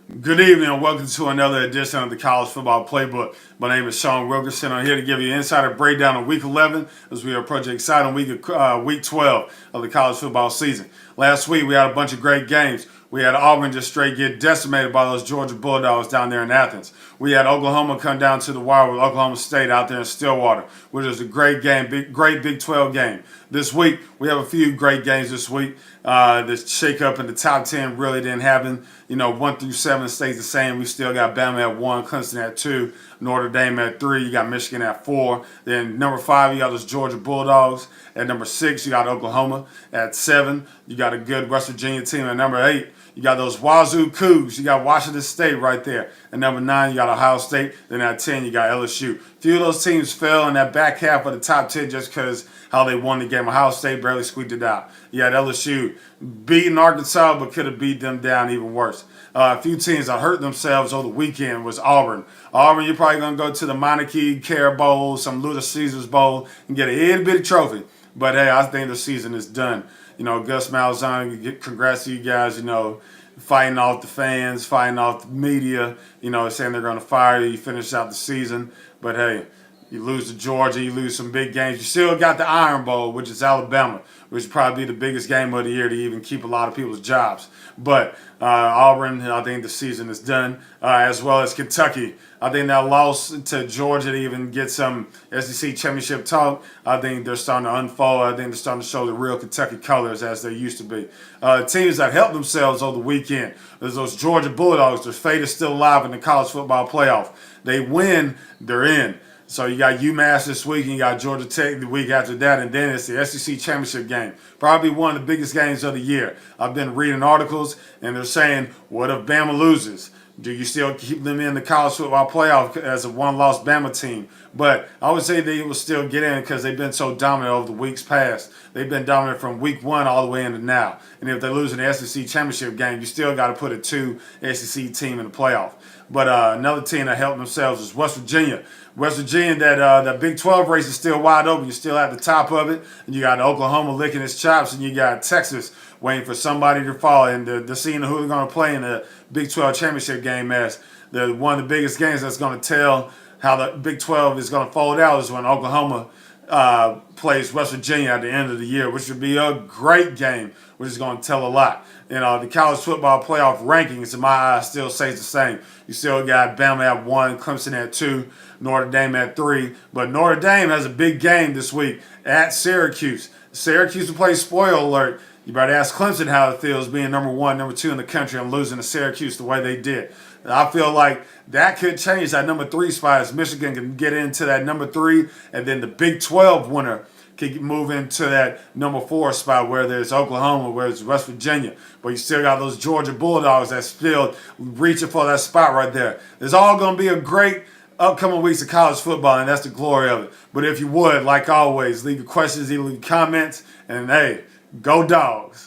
Good evening and welcome to another edition of the College Football Playbook. My name is Sean Wilkerson. I'm here to give you an insider breakdown of Week 11 as we approach an exciting week 12 of the college football season. Last week we had a bunch of great games. We had Auburn just straight get decimated by those Georgia Bulldogs down there in Athens. We had Oklahoma come down to the wire with Oklahoma State out there in Stillwater, which was a great game, great Big 12 game. This week, we have a few great games this week. The shakeup in the top 10 really didn't happen. 1 through 7 stays the same. We still got Bama at 1, Clemson at 2, Notre Dame at 3. You got Michigan at 4. Then number 5, you got those Georgia Bulldogs. At number 6, you got Oklahoma. At 7, you got a good West Virginia team. At number 8, you got those Wazoo Cougs. You got Washington State right there. At number 9, you got Ohio State. Then at 10, you got LSU. A few of those teams fell in that back half of the top 10 just because how they won the game. Ohio State barely squeaked it out. You had LSU beating Arkansas, but could have beat them down even worse. A few teams that hurt themselves over the weekend was Auburn. Auburn, you're probably going to go to the Monarchy Care Bowl, some Little Caesars Bowl, and get a itty bitty trophy. But hey, I think the season is done. Gus Malzahn, congrats to you guys, fighting off the fans, fighting off the media, saying they're going to fire you. You finish out the season. But hey, you lose to Georgia, you lose some big games. You still got the Iron Bowl, which is Alabama, which would probably be the biggest game of the year to even keep a lot of people's jobs. But Auburn, I think the season is done, as well as Kentucky. I think that loss to Georgia to even get some SEC championship talk, I think they're starting to unfold. I think they're starting to show the real Kentucky colors as they used to be. Teams that helped themselves over the weekend, there's those Georgia Bulldogs. Their fate is still alive in the college football playoff. They win, they're in. So you got UMass this week, and you got Georgia Tech the week after that, and then it's the SEC championship game. Probably one of the biggest games of the year. I've been reading articles, and they're saying, what if Bama loses? Do you still keep them in the college football playoff as a one-loss Bama team? But I would say they will still get in because they've been so dominant over the weeks past. They've been dominant from week 1 all the way into now. And if they lose in the SEC championship game, you still got to put a 2 SEC team in the playoff. But another team that helped themselves is West Virginia. West Virginia, that Big 12 race is still wide open. You're still at the top of it. And you got Oklahoma licking its chops, and you got Texas waiting for somebody to fall. And they're seeing who they're going to play in the Big 12 championship game as one of the biggest games that's going to tell how the Big 12 is going to fold out is when Oklahoma plays West Virginia at the end of the year, which would be a great game, which is going to tell a lot. The college football playoff rankings, in my eyes, still stays the same. You still got Bama at 1, Clemson at 2, Notre Dame at 3. But Notre Dame has a big game this week at Syracuse. Syracuse will play spoiler alert. You better ask Clemson how it feels being number 1, number 2 in the country and losing to Syracuse the way they did. I feel like that could change that number 3 spot as Michigan can get into that number 3, and then the Big 12 winner can move into that number 4 spot where there's Oklahoma, where it's West Virginia. But you still got those Georgia Bulldogs that's still reaching for that spot right there. It's all going to be a great upcoming weeks of college football, and that's the glory of it. But if you would, like always, leave your questions, leave your comments, and hey, go Dogs.